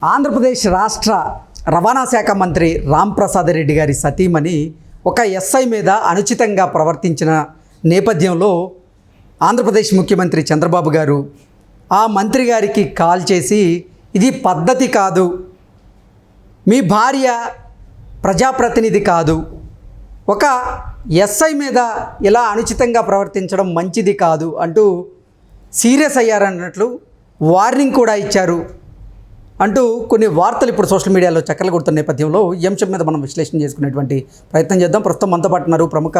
ఆంధ్రప్రదేశ్ రాష్ట్ర రవాణా శాఖ మంత్రి రాంప్రసాద్ రెడ్డి గారి సతీమణి ఒక ఎస్ఐ మీద అనుచితంగా ప్రవర్తించిన నేపథ్యంలో ఆంధ్రప్రదేశ్ ముఖ్యమంత్రి చంద్రబాబు గారు ఆ మంత్రి గారికి కాల్ చేసి ఇది పద్ధతి కాదు, మీ భార్య ప్రజాప్రతినిధి కాదు, ఒక ఎస్ఐ మీద ఇలా అనుచితంగా ప్రవర్తించడం మంచిది కాదు అంటూ సీరియస్ అయ్యారన్నట్లు వార్నింగ్ కూడా ఇచ్చారు అంటూ కొన్ని వార్తలు ఇప్పుడు సోషల్ మీడియాలో చక్కర్లు కొడుతున్న నేపథ్యంలో ఈ అంశం మీద మనం విశ్లేషణ చేసుకునేటువంటి ప్రయత్నం చేద్దాం. ప్రస్తుతం మనతో పాటు ఉన్నారు ప్రముఖ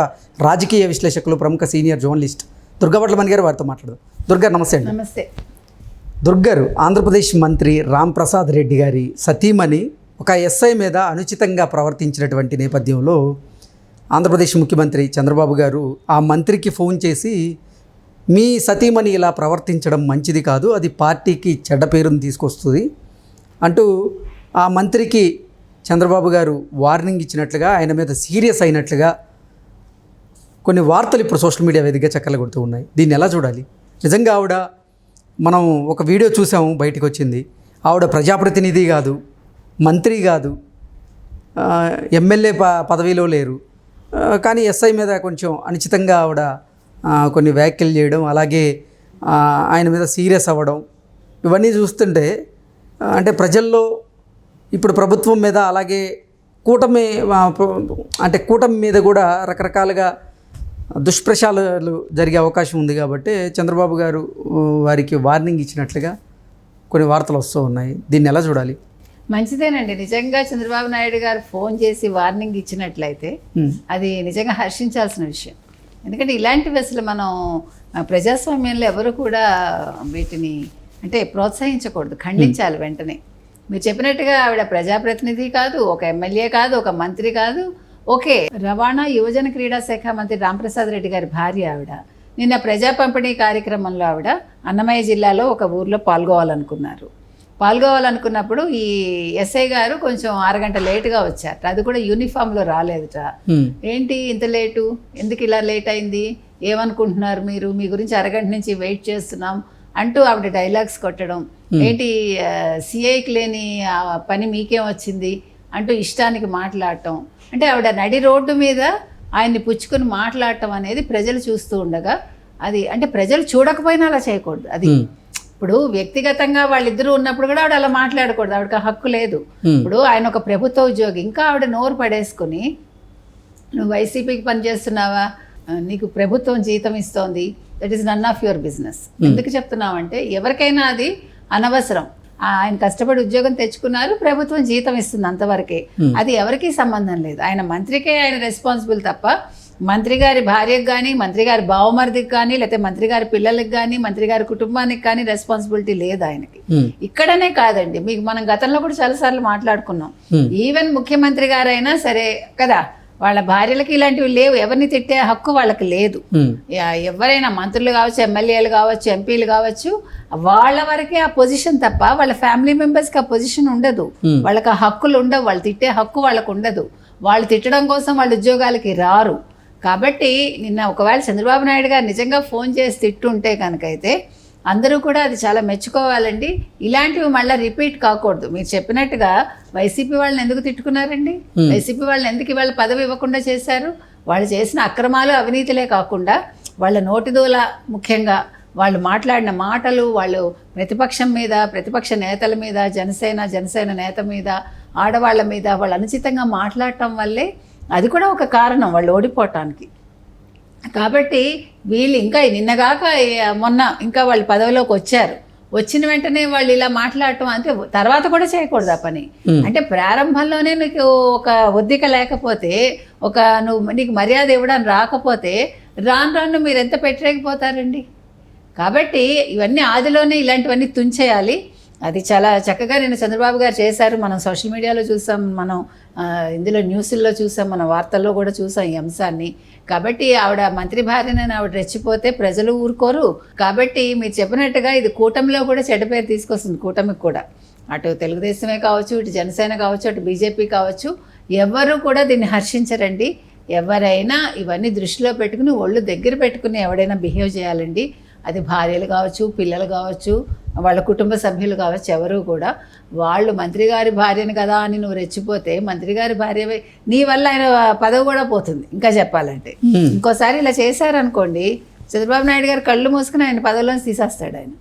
రాజకీయ విశ్లేషకులు, ప్రముఖ సీనియర్ జర్నలిస్ట్ దుర్గాభట్లమణి గారు. వారితో మాట్లాడదాం. దుర్గారు నమస్తే అండి. నమస్తే. దుర్గారు, ఆంధ్రప్రదేశ్ మంత్రి రాంప్రసాద్ రెడ్డి గారి సతీమణి ఒక ఎస్ఐ మీద అనుచితంగా ప్రవర్తించినటువంటి నేపథ్యంలో ఆంధ్రప్రదేశ్ ముఖ్యమంత్రి చంద్రబాబు గారు ఆ మంత్రికి ఫోన్ చేసి మీ సతీమణి ఇలా ప్రవర్తించడం మంచిది కాదు, అది పార్టీకి చెడ్డ పేరును తీసుకొస్తుంది అంటూ ఆ మంత్రికి చంద్రబాబు గారు వార్నింగ్ ఇచ్చినట్లుగా, ఆయన మీద సీరియస్ అయినట్లుగా కొన్ని వార్తలు ఇప్పుడు సోషల్ మీడియా వేదికగా చక్కర్లు కొడుతూ ఉన్నాయి. దీన్ని ఎలా చూడాలి? నిజంగా ఆవిడ, మనం ఒక వీడియో చూసాము, బయటకు వచ్చింది, ఆవిడ ప్రజాప్రతినిధి కాదు, మంత్రి కాదు, ఎమ్మెల్యే పదవిలో లేరు, కానీ ఎస్ఐ మీద కొంచెం అనుచితంగా ఆవిడ కొన్ని వ్యాఖ్యలు చేయడం, అలాగే ఆయన మీద సీరియస్ అవ్వడం, ఇవన్నీ చూస్తుంటే అంటే ప్రజల్లో ఇప్పుడు ప్రభుత్వం మీద, అలాగే కూటమి కూటమి మీద కూడా రకరకాలుగా దుష్ప్రచారాలు జరిగే అవకాశం ఉంది. కాబట్టి చంద్రబాబు గారు వారికి వార్నింగ్ ఇచ్చినట్లుగా కొన్ని వార్తలు వస్తూ ఉన్నాయి. దీన్ని ఎలా చూడాలి? మంచిదేనండి. నిజంగా చంద్రబాబు నాయుడు గారు ఫోన్ చేసి వార్నింగ్ ఇచ్చినట్లయితే అది నిజంగా హర్షించాల్సిన విషయం. ఎందుకంటే ఇలాంటివి అసలు మనం ప్రజాస్వామ్యంలో ఎవరు కూడా వీటిని ప్రోత్సహించకూడదు, ఖండించాలి వెంటనే. మీరు చెప్పినట్టుగా ఆవిడ ప్రజాప్రతినిధి కాదు, ఒక ఎమ్మెల్యే కాదు, ఒక మంత్రి కాదు. ఓకే, రవాణా యువజన క్రీడా శాఖ మంత్రి రాంప్రసాద్ రెడ్డి గారి భార్య ఆవిడ. నిన్న ప్రజా పంపిణీ కార్యక్రమంలో ఆవిడ అన్నమయ్య జిల్లాలో ఒక ఊర్లో పాల్గొవాలనుకున్నప్పుడు ఈ ఎస్ఐ గారు కొంచెం అరగంట లేటుగా వచ్చారట. అది కూడా యూనిఫామ్లో రాలేదట. ఏంటి ఇంత లేటు, ఎందుకు ఇలా లేట్ అయింది, ఏమనుకుంటున్నారు మీరు, మీ గురించి అరగంట నుంచి వెయిట్ చేస్తున్నాం అంటూ ఆవిడ డైలాగ్స్ కొట్టడం, ఏంటి సిఐకి లేని పని మీకేం వచ్చింది అంటూ ఇష్టానికి మాట్లాడటం. అంటే ఆవిడ నడి రోడ్డు మీద ఆయన్ని పుచ్చుకొని మాట్లాడటం అనేది ప్రజలు చూస్తూ ఉండగా, అది ప్రజలు చూడకపోయినా అలా చేయకూడదు. అది ఇప్పుడు వ్యక్తిగతంగా వాళ్ళిద్దరూ ఉన్నప్పుడు కూడా ఆవిడ అలా మాట్లాడకూడదు, ఆవిడకి ఆ హక్కు లేదు. ఇప్పుడు ఆయన ఒక ప్రభుత్వ ఉద్యోగి, ఇంకా ఆవిడ నోరు పడేసుకుని నువ్వు వైసీపీకి పనిచేస్తున్నావా, నీకు ప్రభుత్వం జీతం ఇస్తోంది, that is none of your business. ఎందుకు చెప్తున్నామంటే ఎవరికైనా అది అనవసరం. ఆయన కష్టపడి ఉద్యోగం తెచ్చుకున్నారు, ప్రభుత్వం జీతం ఇస్తుంది, అంతవరకే. అది ఎవరికీ సంబంధం లేదు. ఆయన మంత్రికే ఆయన రెస్పాన్సిబుల్ తప్ప మంత్రి గారి భార్యకు కానీ, మంత్రి గారి బావమరిదికి కానీ, లేకపోతే మంత్రి గారి పిల్లలకి కానీ, మంత్రి గారి కుటుంబానికి కానీ రెస్పాన్సిబిలిటీ లేదు ఆయనకి. ఇక్కడనే కాదండి, మీకు మనం గతంలో కూడా చాలాసార్లు మాట్లాడుకున్నాం. ఈవెన్ ముఖ్యమంత్రి గారైనా సరే కదా, వాళ్ళ భార్యలకి ఇలాంటివి లేవు, ఎవరిని తిట్టే హక్కు వాళ్ళకి లేదు. ఎవరైనా మంత్రులు కావచ్చు, ఎమ్మెల్యేలు కావచ్చు, ఎంపీలు కావచ్చు, వాళ్ళ వరకే ఆ పొజిషన్ తప్ప వాళ్ళ ఫ్యామిలీ మెంబర్స్కి ఆ పొజిషన్ ఉండదు, వాళ్ళకి ఆ హక్కులు ఉండవు, వాళ్ళు తిట్టే హక్కు వాళ్ళకు ఉండదు. వాళ్ళు తిట్టడం కోసం వాళ్ళ ఉద్యోగాలకి రారు. కాబట్టి నిన్న ఒకవేళ చంద్రబాబు నాయుడు గారు నిజంగా ఫోన్ చేసి తిట్టుంటే కనుకైతే అందరూ కూడా అది చాలా మెచ్చుకోవాలండి. ఇలాంటివి మళ్ళీ రిపీట్ కాకూడదు. మీరు చెప్పినట్టుగా వైసీపీ వాళ్ళని ఎందుకు తిట్టుకున్నారండి? వైసీపీ వాళ్ళని ఎందుకు ఇవాళ పదవి ఇవ్వకుండా చేశారు? వాళ్ళు చేసిన అక్రమాలు, అవినీతిలే కాకుండా వాళ్ళ నోటిదోల, ముఖ్యంగా వాళ్ళు మాట్లాడిన మాటలు, వాళ్ళు ప్రతిపక్షం మీద, ప్రతిపక్ష నేతల మీద, జనసేన నేత మీద, ఆడవాళ్ళ మీద వాళ్ళు అనుచితంగా మాట్లాడటం వల్లే అది కూడా ఒక కారణం వాళ్ళు ఓడిపోవటానికి. కాబట్టి వీళ్ళు ఇంకా నిన్నగాక మొన్న ఇంకా వాళ్ళు పదవిలోకి వచ్చారు, వచ్చిన వెంటనే వాళ్ళు ఇలా మాట్లాడటం తర్వాత కూడా చేయకూడదు ఆ పని. ప్రారంభంలోనే నీకు ఒక ఒద్దిక లేకపోతే, నీకు మర్యాద ఇవ్వడానికి రాకపోతే రాను మీరు ఎంత పెట్టలేకపోతారండి. కాబట్టి ఇవన్నీ ఆదిలోనే ఇలాంటివన్నీ తుంచేయాలి. అది చాలా చక్కగా నిన్న చంద్రబాబు గారు చేశారు. మనం సోషల్ మీడియాలో చూసాం, మనం ఇందులో న్యూస్ల్లో చూసాం, మన వార్తల్లో కూడా చూసాం ఈ అంశాన్ని. కాబట్టి ఆవిడ మంత్రి భార్యనని ఆవిడ రెచ్చిపోతే ప్రజలు ఊరుకోరు. కాబట్టి మీరు చెప్పినట్టుగా ఇది కూటమిలో కూడా చెడ్డ పేరు తీసుకొస్తుంది. కూటమికి కూడా, అటు తెలుగుదేశమే కావచ్చు, ఇటు జనసేన కావచ్చు, అటు బీజేపీ కావచ్చు, ఎవరు కూడా దీన్ని హర్షించరండి. ఎవరైనా ఇవన్నీ దృష్టిలో పెట్టుకుని ఒళ్ళు దగ్గర పెట్టుకుని ఎవడైనా బిహేవ్ చేయాలండి. అది భార్యలు కావచ్చు, పిల్లలు కావచ్చు, వాళ్ళ కుటుంబ సభ్యులు కావచ్చు, ఎవరు కూడా వాళ్ళు మంత్రి గారి భార్యను కదా అని నువ్వు రెచ్చిపోతే మంత్రి గారి భార్య నీ వల్ల ఆయన పదవి కూడా పోతుంది. ఇంకా చెప్పాలంటే ఇంకోసారి ఇలా చేశారనుకోండి, చంద్రబాబు నాయుడు గారు కళ్ళు మూసుకుని ఆయన పదవిలోంచి తీసేస్తాడు. ఆయన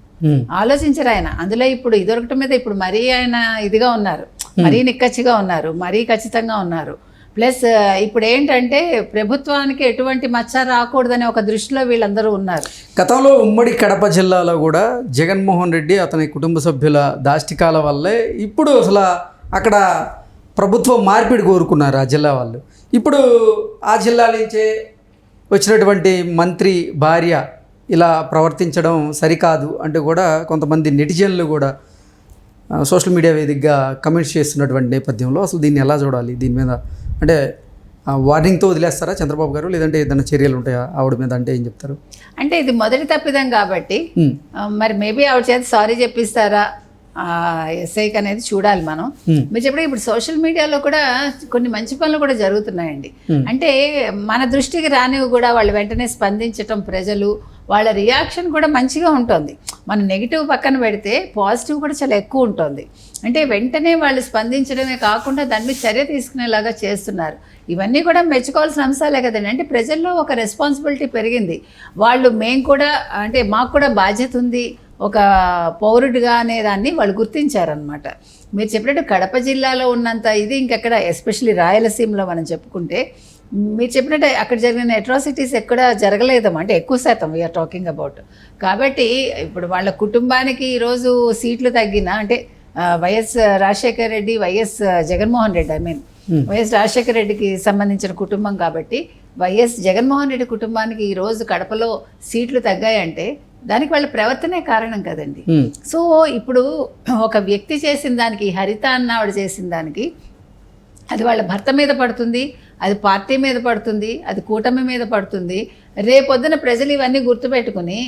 ఆలోచించరు. ఆయన అందులో ఇప్పుడు ఇదొకటి మీద ఇప్పుడు మరీ ఆయన ఇదిగా ఉన్నారు, మరీ నిక్కచ్చిగా ఉన్నారు, మరీ ఖచ్చితంగా ఉన్నారు. ప్లస్ ఇప్పుడు ఏంటంటే ప్రభుత్వానికి ఎటువంటి మచ్చ రాకూడదనే ఒక దృష్టిలో వీళ్ళందరూ ఉన్నారు. గతంలో ఉమ్మడి కడప జిల్లాలో కూడా జగన్మోహన్ రెడ్డి అతని కుటుంబ సభ్యుల దాష్టికాల వల్లే ఇప్పుడు అసలు అక్కడ ప్రభుత్వం మార్పిడి కోరుకున్నారు ఆ జిల్లా వాళ్ళు. ఇప్పుడు ఆ జిల్లా నుంచే వచ్చినటువంటి మంత్రి భార్య ఇలా ప్రవర్తించడం సరికాదు అంటూ కూడా కొంతమంది నెటిజన్లు కూడా సోషల్ మీడియా వేదికగా కమెంట్స్ చేస్తున్నటువంటి నేపథ్యంలో అసలు దీన్ని ఎలా చూడాలి? దీని మీద అంటే వార్నింగ్తో వదిలేస్తారా చంద్రబాబు గారు, లేదంటే ఏదైనా చర్యలు ఉంటాయా ఆవిడ మీద? అంటే ఏం చెప్తారు? అంటే ఇది మొదటి తప్పిదం కాబట్టి మరి మేబీ ఆవిడ చేత సారీ చెప్పిస్తారా ఎస్ఐకి అనేది చూడాలి మనం. మీరు చెప్పిన ఇప్పుడు సోషల్ మీడియాలో కూడా కొన్ని మంచి పనులు కూడా జరుగుతున్నాయండి. అంటే మన దృష్టికి రానివి కూడా వాళ్ళు వెంటనే స్పందించటం, ప్రజలు వాళ్ళ రియాక్షన్ కూడా మంచిగా ఉంటుంది. మన నెగిటివ్ పక్కన పెడితే పాజిటివ్ కూడా చాలా ఎక్కువ ఉంటుంది. అంటే వెంటనే వాళ్ళు స్పందించడమే కాకుండా దాని మీద చర్య తీసుకునేలాగా చేస్తున్నారు. ఇవన్నీ కూడా మెచ్చుకోవాల్సిన అంశాలే కదండి. అంటే ప్రజల్లో ఒక రెస్పాన్సిబిలిటీ పెరిగింది. వాళ్ళు మేము కూడా అంటే మాకు కూడా బాధ్యత ఉంది ఒక పౌరుడిగా అనేదాన్ని వాళ్ళు గుర్తించారనమాట. మీరు చెప్పినట్టు కడప జిల్లాలో ఉన్నంత ఇది ఇంకెక్కడ, ఎస్పెషల్లీ రాయలసీమలో మనం చెప్పుకుంటే మీరు చెప్పినట్టు అక్కడ జరిగిన అట్రాసిటీస్ ఎక్కడ జరగలేదమ్మా. అంటే ఎక్కువ శాతం వీఆర్ టాకింగ్ అబౌట్. కాబట్టి ఇప్పుడు వాళ్ళ కుటుంబానికి ఈరోజు సీట్లు తగ్గిన అంటే YS Rajasekhara Reddy, YS Jaganmohan Reddy YS Rajasekhara రెడ్డికి సంబంధించిన కుటుంబం కాబట్టి వైఎస్ జగన్మోహన్ రెడ్డి కుటుంబానికి ఈరోజు కడపలో సీట్లు తగ్గాయంటే దానికి వాళ్ళ ప్రవర్తనే కారణం కదండి. సో ఇప్పుడు ఒక వ్యక్తి చేసిన దానికి, హరిత అన్న ఆవిడ చేసిన దానికి, అది వాళ్ళ భర్త మీద పడుతుంది, అది పార్టీ మీద పడుతుంది, అది కూటమి మీద పడుతుంది. రేపొద్దున ప్రజలు ఇవన్నీ గుర్తుపెట్టుకుని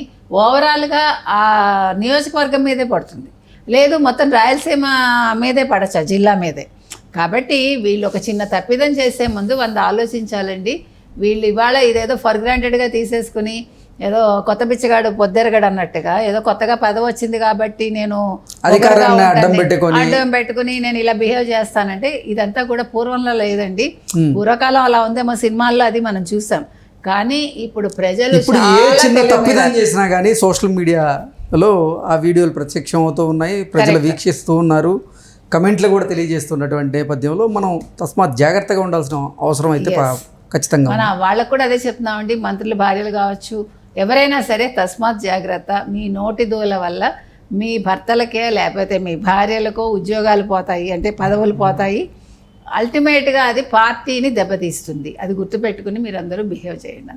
ఓవరాల్గా ఆ నియోజకవర్గం మీదే పడుతుంది, లేదు మొత్తం రాయలసీమ మీదే పడచ్చు, ఆ జిల్లా మీదే. కాబట్టి వీళ్ళు ఒక చిన్న తప్పిదం చేసే ముందు 100 ఆలోచించాలండి. వీళ్ళు ఇవాళ ఇదేదో ఫర్ గ్రాంటెడ్గా తీసేసుకుని ఏదో కొత్త బిచ్చగాడు పొద్దెరగడు అన్నట్టుగా ఏదో కొత్తగా పదవి వచ్చింది కాబట్టి నేను అధికారాన్ని అడ్డం పెట్టుకుని నేను ఇలా బిహేవ్ చేస్తానంటే ఇదంతా కూడా పూర్వంలో లేదండి. పూర్వకాలం అలా ఉందేమో సినిమాల్లో, అది మనం చూసాం. కానీ ఇప్పుడు ప్రజలు ఏ చిన్న తప్పిదం చేసినా కానీ సోషల్ మీడియాలో ఆ వీడియోలు ప్రత్యక్షం అవుతూ ఉన్నాయి, ప్రజలు వీక్షిస్తూ ఉన్నారు, కమెంట్లు కూడా తెలియజేస్తున్నటువంటి నేపథ్యంలో మనం తస్మాత్ జాగ్రత్తగా ఉండాల్సిన అవసరం అయితే ఖచ్చితంగా మన వాళ్ళకు కూడా అదే చెప్తున్నామండి. మంత్రుల భార్యలు కావచ్చు, ఎవరైనా సరే తస్మాత్ జాగ్రత్త. మీ నోటి దూల వల్ల మీ భర్తలకే లేకపోతే మీ భార్యలకో ఉద్యోగాలు పోతాయి, అంటే పదవులు పోతాయి. అల్టిమేట్గా అది పార్టీని దెబ్బతీస్తుంది. అది గుర్తుపెట్టుకుని మీరందరూ బిహేవ్ చేయండి.